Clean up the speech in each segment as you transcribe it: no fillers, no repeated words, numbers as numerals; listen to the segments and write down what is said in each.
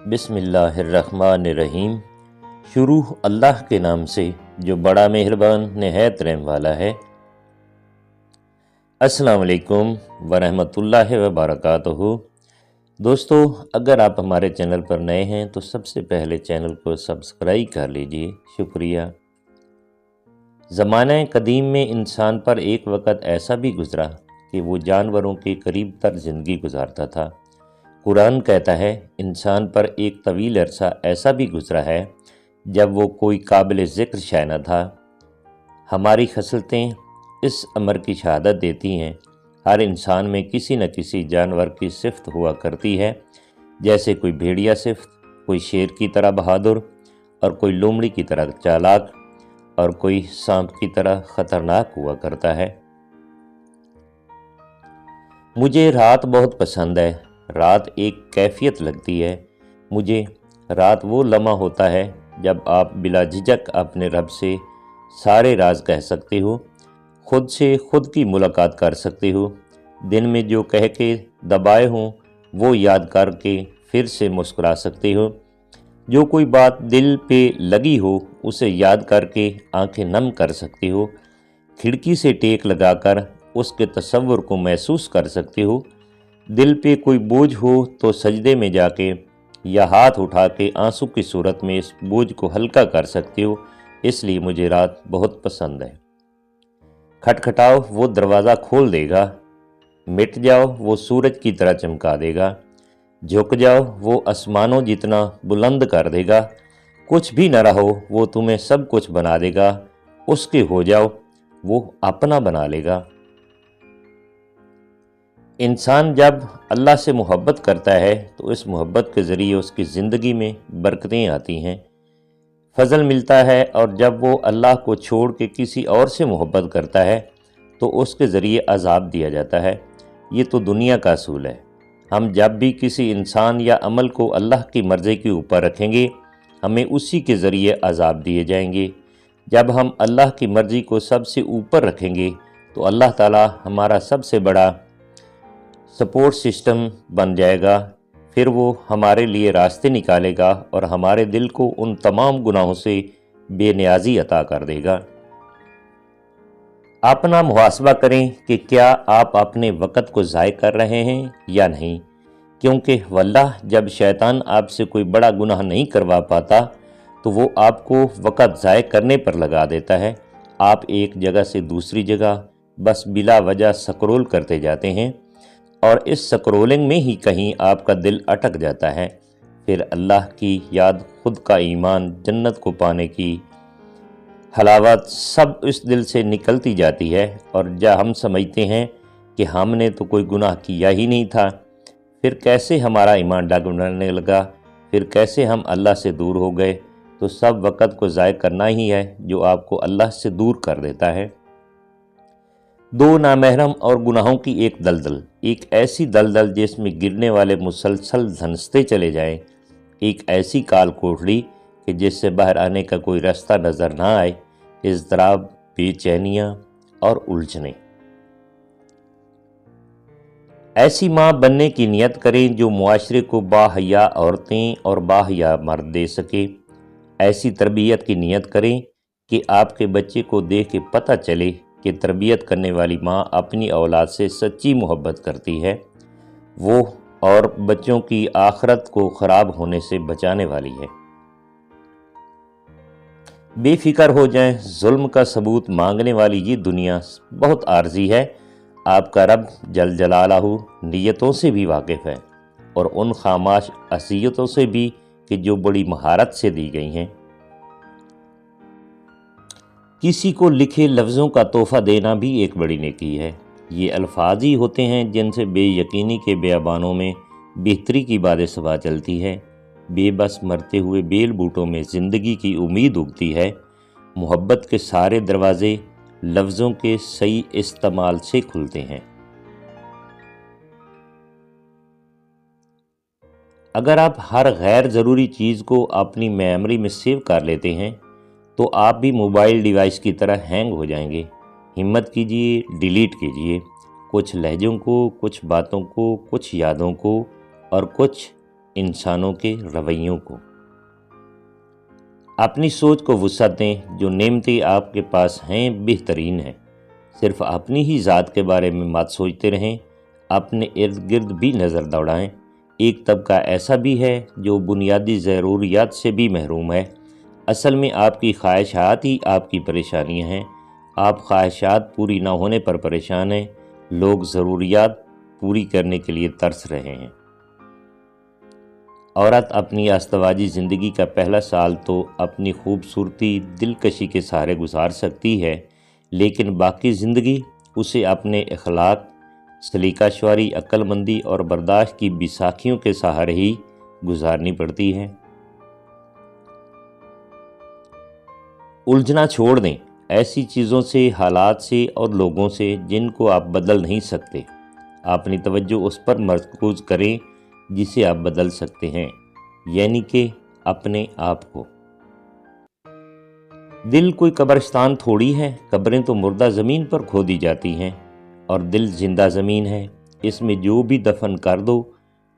بسم اللہ الرحمن الرحیم۔ شروع اللہ کے نام سے جو بڑا مہربان نہایت رحم والا ہے۔ السلام علیکم ورحمۃ اللہ وبرکاتہ۔ دوستو، اگر آپ ہمارے چینل پر نئے ہیں تو سب سے پہلے چینل کو سبسکرائب کر لیجئے، شکریہ۔ زمانہ قدیم میں انسان پر ایک وقت ایسا بھی گزرا کہ وہ جانوروں کے قریب تر زندگی گزارتا تھا۔ قرآن کہتا ہے انسان پر ایک طویل عرصہ ایسا بھی گزرا ہے جب وہ کوئی قابل ذکر شے نہ تھا۔ ہماری خصلتیں اس امر کی شہادت دیتی ہیں، ہر انسان میں کسی نہ کسی جانور کی صفت ہوا کرتی ہے، جیسے کوئی بھیڑیا صفت، کوئی شیر کی طرح بہادر، اور کوئی لومڑی کی طرح چالاک، اور کوئی سانپ کی طرح خطرناک ہوا کرتا ہے۔ مجھے رات بہت پسند ہے۔ رات ایک کیفیت لگتی ہے مجھے۔ رات وہ لمحہ ہوتا ہے جب آپ بلا جھجک اپنے رب سے سارے راز کہہ سکتے ہو، خود سے خود کی ملاقات کر سکتے ہو، دن میں جو کہہ کے دبائے ہوں وہ یاد کر کے پھر سے مسکرا سکتے ہو، جو کوئی بات دل پہ لگی ہو اسے یاد کر کے آنکھیں نم کر سکتے ہو، کھڑکی سے ٹیک لگا کر اس کے تصور کو محسوس کر سکتے ہو، دل پہ کوئی بوجھ ہو تو سجدے میں جا کے یا ہاتھ اٹھا کے آنسو کی صورت میں اس بوجھ کو ہلکا کر سکتے ہو۔ اس لیے مجھے رات بہت پسند ہے۔ کھٹکھٹاؤ وہ دروازہ کھول دے گا، مٹ جاؤ وہ سورج کی طرح چمکا دے گا، جھک جاؤ وہ آسمانوں جتنا بلند کر دے گا، کچھ بھی نہ رہو وہ تمہیں سب کچھ بنا دے گا، اس کے ہو جاؤ وہ اپنا بنا لے گا۔ انسان جب اللہ سے محبت کرتا ہے تو اس محبت کے ذریعے اس کی زندگی میں برکتیں آتی ہیں، فضل ملتا ہے، اور جب وہ اللہ کو چھوڑ کے کسی اور سے محبت کرتا ہے تو اس کے ذریعے عذاب دیا جاتا ہے۔ یہ تو دنیا کا اصول ہے۔ ہم جب بھی کسی انسان یا عمل کو اللہ کی مرضی کے اوپر رکھیں گے ہمیں اسی کے ذریعے عذاب دیے جائیں گے۔ جب ہم اللہ کی مرضی کو سب سے اوپر رکھیں گے تو اللہ تعالی ہمارا سب سے بڑا سپورٹ سسٹم بن جائے گا، پھر وہ ہمارے لیے راستے نکالے گا اور ہمارے دل کو ان تمام گناہوں سے بے نیازی عطا کر دے گا۔ اپنا محاسبہ کریں کہ کیا آپ اپنے وقت کو ضائع کر رہے ہیں یا نہیں، کیونکہ واللہ جب شیطان آپ سے کوئی بڑا گناہ نہیں کروا پاتا تو وہ آپ کو وقت ضائع کرنے پر لگا دیتا ہے۔ آپ ایک جگہ سے دوسری جگہ بس بلا وجہ سکرول کرتے جاتے ہیں، اور اس سکرولنگ میں ہی کہیں آپ کا دل اٹک جاتا ہے، پھر اللہ کی یاد، خود کا ایمان، جنت کو پانے کی حلاوت سب اس دل سے نکلتی جاتی ہے، اور جب ہم سمجھتے ہیں کہ ہم نے تو کوئی گناہ کیا ہی نہیں تھا، پھر کیسے ہمارا ایمان ڈگمگانے لگا، پھر کیسے ہم اللہ سے دور ہو گئے، تو سب وقت کو ضائع کرنا ہی ہے جو آپ کو اللہ سے دور کر دیتا ہے۔ دو نامحرم اور گناہوں کی ایک دلدل، ایک ایسی دلدل جس میں گرنے والے مسلسل دھنستے چلے جائیں، ایک ایسی کال کوٹڑی کہ جس سے باہر آنے کا کوئی راستہ نظر نہ آئے، اضطراب، بے چینیاں اور الجھنیں۔ ایسی ماں بننے کی نیت کریں جو معاشرے کو باحیا عورتیں اور باحیا مرد دے سکے۔ ایسی تربیت کی نیت کریں کہ آپ کے بچے کو دیکھ کے پتہ چلے کہ تربیت کرنے والی ماں اپنی اولاد سے سچی محبت کرتی ہے، وہ اور بچوں کی آخرت کو خراب ہونے سے بچانے والی ہے۔ بے فکر ہو جائیں، ظلم کا ثبوت مانگنے والی یہ دنیا بہت عارضی ہے۔ آپ کا رب جل جلالہ نیتوں سے بھی واقف ہے، اور ان خاموش عصیتوں سے بھی کہ جو بڑی مہارت سے دی گئی ہیں۔ کسی کو لکھے لفظوں کا تحفہ دینا بھی ایک بڑی نیکی ہے۔ یہ الفاظ ہی ہوتے ہیں جن سے بے یقینی کے بیابانوں میں بہتری کی باد صبا چلتی ہے، بے بس مرتے ہوئے بیل بوٹوں میں زندگی کی امید اگتی ہے۔ محبت کے سارے دروازے لفظوں کے صحیح استعمال سے کھلتے ہیں۔ اگر آپ ہر غیر ضروری چیز کو اپنی میموری میں سیو کر لیتے ہیں تو آپ بھی موبائل ڈیوائس کی طرح ہینگ ہو جائیں گے۔ ہمت کیجئے، ڈیلیٹ کیجئے کچھ لہجوں کو، کچھ باتوں کو، کچھ یادوں کو، اور کچھ انسانوں کے رویوں کو۔ اپنی سوچ کو وسعت دیں، جو نعمتیں آپ کے پاس ہیں بہترین ہیں۔ صرف اپنی ہی ذات کے بارے میں مت سوچتے رہیں، اپنے ارد گرد بھی نظر دوڑائیں۔ ایک طبقہ ایسا بھی ہے جو بنیادی ضروریات سے بھی محروم ہے۔ اصل میں آپ کی خواہشات ہی آپ کی پریشانیاں ہیں۔ آپ خواہشات پوری نہ ہونے پر پریشان ہیں، لوگ ضروریات پوری کرنے کے لیے ترس رہے ہیں۔ عورت اپنی ازدواجی زندگی کا پہلا سال تو اپنی خوبصورتی دلکشی کے سہارے گزار سکتی ہے، لیکن باقی زندگی اسے اپنے اخلاق، سلیقہ شعوری، عقل مندی اور برداشت کی بیساکھیوں کے سہارے ہی گزارنی پڑتی ہے۔ الجھنا چھوڑ دیں ایسی چیزوں سے، حالات سے اور لوگوں سے جن کو آپ بدل نہیں سکتے۔ اپنی توجہ اس پر مرکوز کریں جسے آپ بدل سکتے ہیں، یعنی کہ اپنے آپ کو۔ دل کوئی قبرستان تھوڑی ہے، قبریں تو مردہ زمین پر کھودی جاتی ہیں، اور دل زندہ زمین ہے، اس میں جو بھی دفن کر دو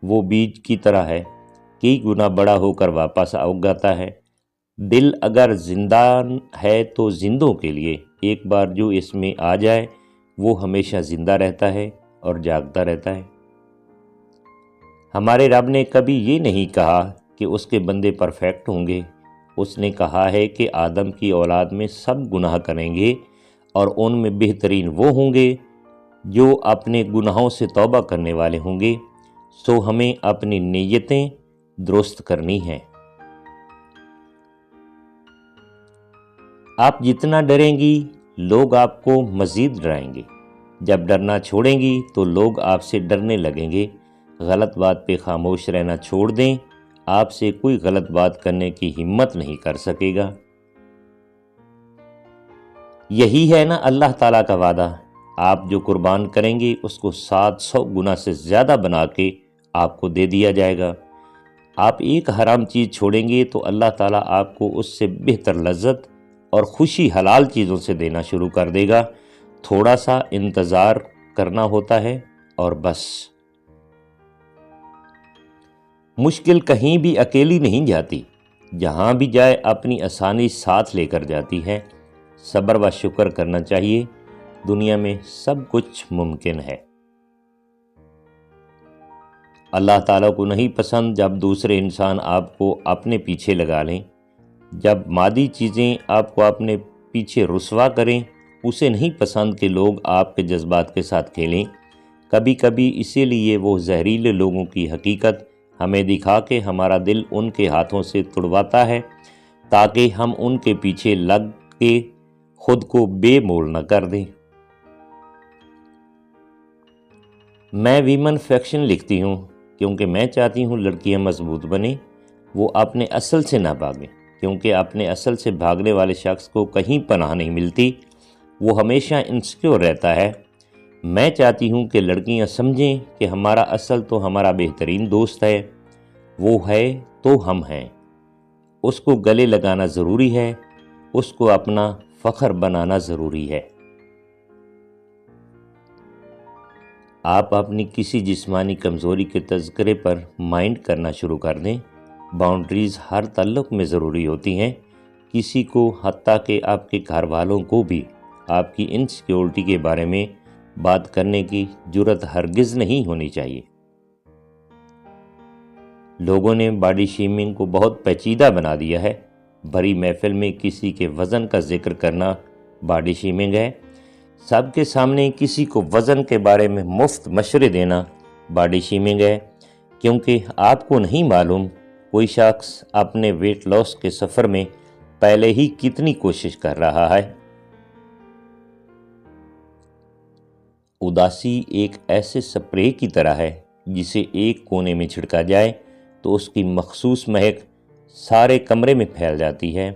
وہ بیج کی طرح ہے، کئی گنا بڑا ہو کر واپس اگاتا ہے۔ دل اگر زندہ ہے تو زندوں کے لیے، ایک بار جو اس میں آ جائے وہ ہمیشہ زندہ رہتا ہے اور جاگتا رہتا ہے۔ ہمارے رب نے کبھی یہ نہیں کہا کہ اس کے بندے پرفیکٹ ہوں گے، اس نے کہا ہے کہ آدم کی اولاد میں سب گناہ کریں گے، اور ان میں بہترین وہ ہوں گے جو اپنے گناہوں سے توبہ کرنے والے ہوں گے۔ سو ہمیں اپنی نیتیں درست کرنی ہیں۔ آپ جتنا ڈریں گی لوگ آپ کو مزید ڈرائیں گے، جب ڈرنا چھوڑیں گی تو لوگ آپ سے ڈرنے لگیں گے۔ غلط بات پہ خاموش رہنا چھوڑ دیں، آپ سے کوئی غلط بات کرنے کی ہمت نہیں کر سکے گا۔ یہی ہے نا اللہ تعالیٰ کا وعدہ، آپ جو قربان کریں گے اس کو 700 گنا سے زیادہ بنا کے آپ کو دے دیا جائے گا۔ آپ ایک حرام چیز چھوڑیں گے تو اللہ تعالیٰ آپ کو اس سے بہتر لذت اور خوشی حلال چیزوں سے دینا شروع کر دے گا۔ تھوڑا سا انتظار کرنا ہوتا ہے اور بس۔ مشکل کہیں بھی اکیلی نہیں جاتی، جہاں بھی جائے اپنی آسانی ساتھ لے کر جاتی ہے۔ صبر و شکر کرنا چاہیے، دنیا میں سب کچھ ممکن ہے۔ اللہ تعالیٰ کو نہیں پسند جب دوسرے انسان آپ کو اپنے پیچھے لگا لیں، جب مادی چیزیں آپ کو اپنے پیچھے رسوا کریں۔ اسے نہیں پسند کہ لوگ آپ کے جذبات کے ساتھ کھیلیں۔ کبھی کبھی اسی لیے وہ زہریلے لوگوں کی حقیقت ہمیں دکھا کے ہمارا دل ان کے ہاتھوں سے تڑواتا ہے، تاکہ ہم ان کے پیچھے لگ کے خود کو بے مول نہ کر دیں۔ میں ویمن فیکشن لکھتی ہوں کیونکہ میں چاہتی ہوں لڑکیاں مضبوط بنیں، وہ اپنے اصل سے نہ بھاگیں، کیونکہ اپنے اصل سے بھاگنے والے شخص کو کہیں پناہ نہیں ملتی، وہ ہمیشہ انسیکیور رہتا ہے۔ میں چاہتی ہوں کہ لڑکیاں سمجھیں کہ ہمارا اصل تو ہمارا بہترین دوست ہے، وہ ہے تو ہم ہیں، اس کو گلے لگانا ضروری ہے، اس کو اپنا فخر بنانا ضروری ہے۔ آپ اپنی کسی جسمانی کمزوری کے تذکرے پر مائنڈ کرنا شروع کر دیں۔ باؤنڈریز ہر تعلق میں ضروری ہوتی ہیں، کسی کو، حتیٰ کہ آپ کے گھر والوں کو بھی آپ کی انسیکیورٹی کے بارے میں بات کرنے کی جرات ہرگز نہیں ہونی چاہیے۔ لوگوں نے باڈی شیمنگ کو بہت پیچیدہ بنا دیا ہے۔ بھری محفل میں کسی کے وزن کا ذکر کرنا باڈی شیمنگ ہے۔ سب کے سامنے کسی کو وزن کے بارے میں مفت مشورے دینا باڈی شیمنگ ہے، کیونکہ آپ کو نہیں معلوم کوئی شخص اپنے ویٹ لاس کے سفر میں پہلے ہی کتنی کوشش کر رہا ہے۔ اداسی ایک ایسے سپرے کی طرح ہے جسے ایک کونے میں چھڑکا جائے تو اس کی مخصوص مہک سارے کمرے میں پھیل جاتی ہے۔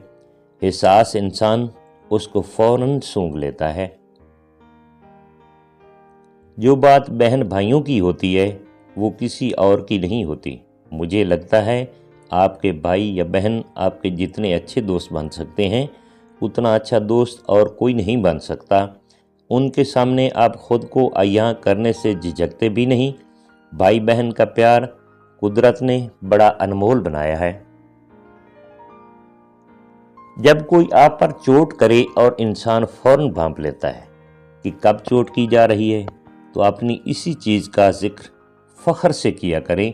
حساس انسان اس کو فوراً سونگھ لیتا ہے۔ جو بات بہن بھائیوں کی ہوتی ہے وہ کسی اور کی نہیں ہوتی۔ مجھے لگتا ہے آپ کے بھائی یا بہن آپ کے جتنے اچھے دوست بن سکتے ہیں اتنا اچھا دوست اور کوئی نہیں بن سکتا۔ ان کے سامنے آپ خود کو عیاں کرنے سے جھجکتے بھی نہیں۔ بھائی بہن کا پیار قدرت نے بڑا انمول بنایا ہے۔ جب کوئی آپ پر چوٹ کرے اور انسان فوراً بھانپ لیتا ہے کہ کب چوٹ کی جا رہی ہے، تو اپنی اسی چیز کا ذکر فخر سے کیا کریں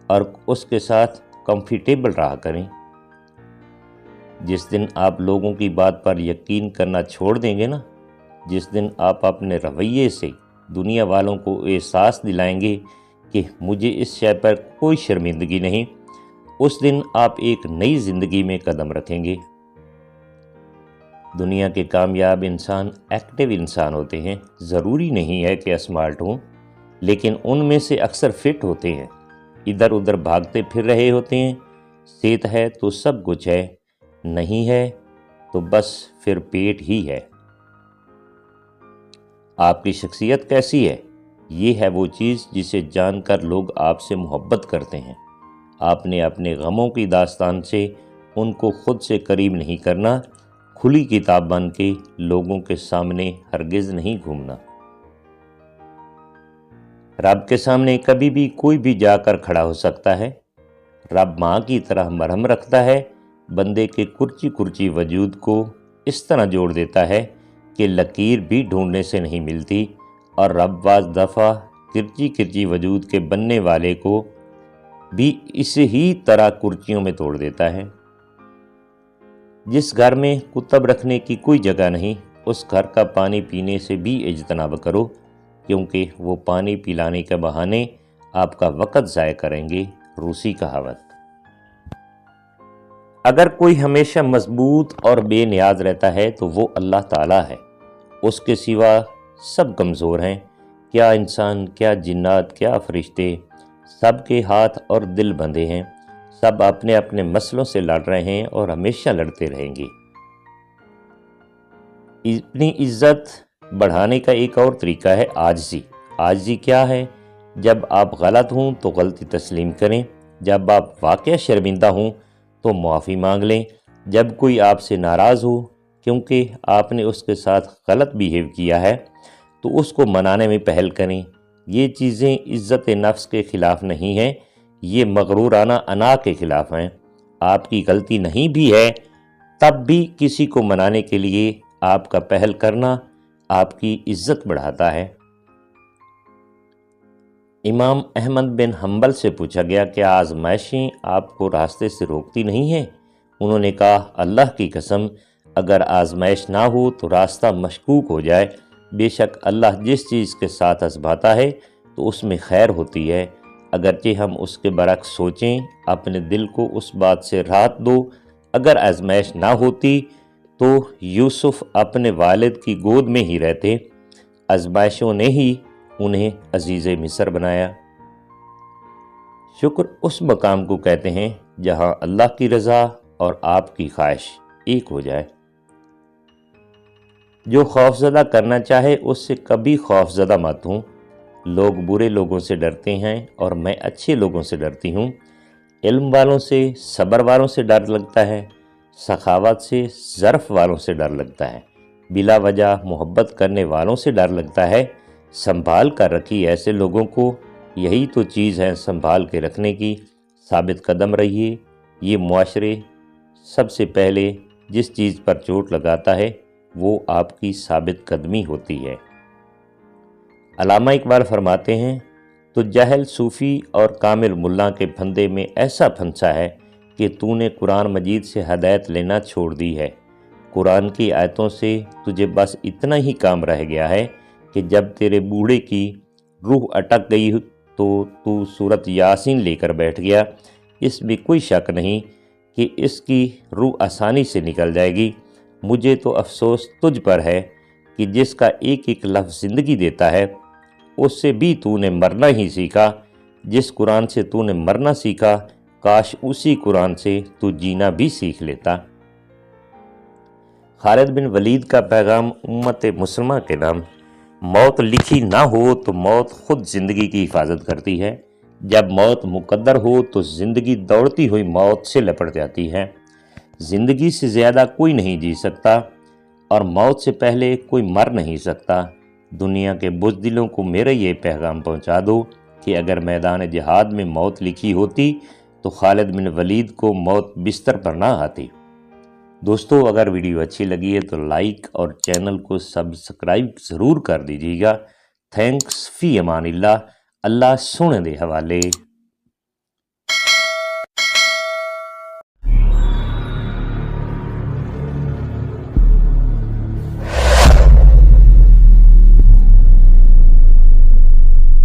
اور اس کے ساتھ کمفرٹیبل رہا کریں۔ جس دن آپ لوگوں کی بات پر یقین کرنا چھوڑ دیں گے نا، جس دن آپ اپنے رویے سے دنیا والوں کو احساس دلائیں گے کہ مجھے اس شے پر کوئی شرمندگی نہیں، اس دن آپ ایک نئی زندگی میں قدم رکھیں گے۔ دنیا کے کامیاب انسان ایکٹیو انسان ہوتے ہیں، ضروری نہیں ہے کہ اسمارٹ ہوں، لیکن ان میں سے اکثر فٹ ہوتے ہیں، ادھر ادھر بھاگتے پھر رہے ہوتے ہیں۔ صحت ہے تو سب کچھ ہے، نہیں ہے تو بس پھر پیٹ ہی ہے۔ آپ کی شخصیت کیسی ہے؟ یہ ہے وہ چیز جسے جان کر لوگ آپ سے محبت کرتے ہیں۔ آپ نے اپنے غموں کی داستان سے ان کو خود سے قریب نہیں کرنا، کھلی کتاب بن کے لوگوں کے سامنے ہرگز نہیں گھومنا۔ رب کے سامنے کبھی بھی کوئی بھی جا کر کھڑا ہو سکتا ہے۔ رب ماں کی طرح مرہم رکھتا ہے، بندے کے کرچی کرچی وجود کو اس طرح جوڑ دیتا ہے کہ لکیر بھی ڈھونڈنے سے نہیں ملتی، اور رب بعض دفعہ کرچی کرچی وجود کے بننے والے کو بھی اسی ہی طرح کرچیوں میں توڑ دیتا ہے۔ جس گھر میں کتب رکھنے کی کوئی جگہ نہیں، اس گھر کا پانی پینے سے بھی اجتناب کرو، کیونکہ وہ پانی پلانے کے بہانے آپ کا وقت ضائع کریں گے۔ روسی کہاوت۔ اگر کوئی ہمیشہ مضبوط اور بے نیاز رہتا ہے تو وہ اللہ تعالیٰ ہے، اس کے سوا سب کمزور ہیں۔ کیا انسان، کیا جنات، کیا فرشتے، سب کے ہاتھ اور دل بندھے ہیں، سب اپنے اپنے مسئلوں سے لڑ رہے ہیں اور ہمیشہ لڑتے رہیں گے۔ اپنی عزت بڑھانے کا ایک اور طریقہ ہے عاجزی۔ عاجزی کیا ہے؟ جب آپ غلط ہوں تو غلطی تسلیم کریں، جب آپ واقعہ شرمندہ ہوں تو معافی مانگ لیں، جب کوئی آپ سے ناراض ہو کیونکہ آپ نے اس کے ساتھ غلط بیہیو کیا ہے تو اس کو منانے میں پہل کریں۔ یہ چیزیں عزت نفس کے خلاف نہیں ہیں، یہ مغرورانہ انا کے خلاف ہیں۔ آپ کی غلطی نہیں بھی ہے تب بھی کسی کو منانے کے لیے آپ کا پہل کرنا آپ کی عزت بڑھاتا ہے۔ امام احمد بن حنبل سے پوچھا گیا کہ آزمائشیں آپ کو راستے سے روکتی نہیں ہیں؟ انہوں نے کہا، اللہ کی قسم، اگر آزمائش نہ ہو تو راستہ مشکوک ہو جائے۔ بے شک اللہ جس چیز کے ساتھ آزماتا ہے تو اس میں خیر ہوتی ہے، اگرچہ ہم اس کے برعکس سوچیں۔ اپنے دل کو اس بات سے راحت دو، اگر آزمائش نہ ہوتی تو یوسف اپنے والد کی گود میں ہی رہتے، آزمائشوں نے ہی انہیں عزیز مصر بنایا۔ شکر اس مقام کو کہتے ہیں جہاں اللہ کی رضا اور آپ کی خواہش ایک ہو جائے۔ جو خوفزدہ کرنا چاہے اس سے کبھی خوفزدہ مت ہوں۔ لوگ برے لوگوں سے ڈرتے ہیں اور میں اچھے لوگوں سے ڈرتی ہوں۔ علم والوں سے، صبر والوں سے ڈر لگتا ہے، سخاوت سے، ظرف والوں سے ڈر لگتا ہے، بلا وجہ محبت کرنے والوں سے ڈر لگتا ہے۔ سنبھال کر رکھی ایسے لوگوں کو، یہی تو چیز ہے سنبھال کے رکھنے کی۔ ثابت قدم رہیے۔ یہ معاشرے سب سے پہلے جس چیز پر چوٹ لگاتا ہے وہ آپ کی ثابت قدمی ہوتی ہے۔ علامہ اقبال فرماتے ہیں، تو جاہل صوفی اور کامل ملا کے پھندے میں ایسا پھنسا ہے کہ تو نے قرآن مجید سے ہدایت لینا چھوڑ دی ہے۔ قرآن کی آیتوں سے تجھے بس اتنا ہی کام رہ گیا ہے کہ جب تیرے بوڑھے کی روح اٹک گئی تو سورت یاسین لے کر بیٹھ گیا۔ اس میں کوئی شک نہیں کہ اس کی روح آسانی سے نکل جائے گی۔ مجھے تو افسوس تجھ پر ہے کہ جس کا ایک ایک لفظ زندگی دیتا ہے، اس سے بھی تو نے مرنا ہی سیکھا۔ جس قرآن سے تو نے مرنا سیکھا، کاش اسی قرآن سے تو جینا بھی سیکھ لیتا۔ خالد بن ولید کا پیغام امت مسلمہ کے نام۔ موت لکھی نہ ہو تو موت خود زندگی کی حفاظت کرتی ہے۔ جب موت مقدر ہو تو زندگی دوڑتی ہوئی موت سے لپٹ جاتی ہے۔ زندگی سے زیادہ کوئی نہیں جی سکتا اور موت سے پہلے کوئی مر نہیں سکتا۔ دنیا کے بزدلوں کو میرا یہ پیغام پہنچا دو کہ اگر میدان جہاد میں موت لکھی ہوتی تو خالد بن ولید کو موت بستر پر نہ آتی۔ دوستو اگر ویڈیو اچھی لگی ہے تو لائک اور چینل کو سبسکرائب ضرور کر دیجیے گا۔ تھینکس، فی امان اللہ، اللہ سونے دے حوالے۔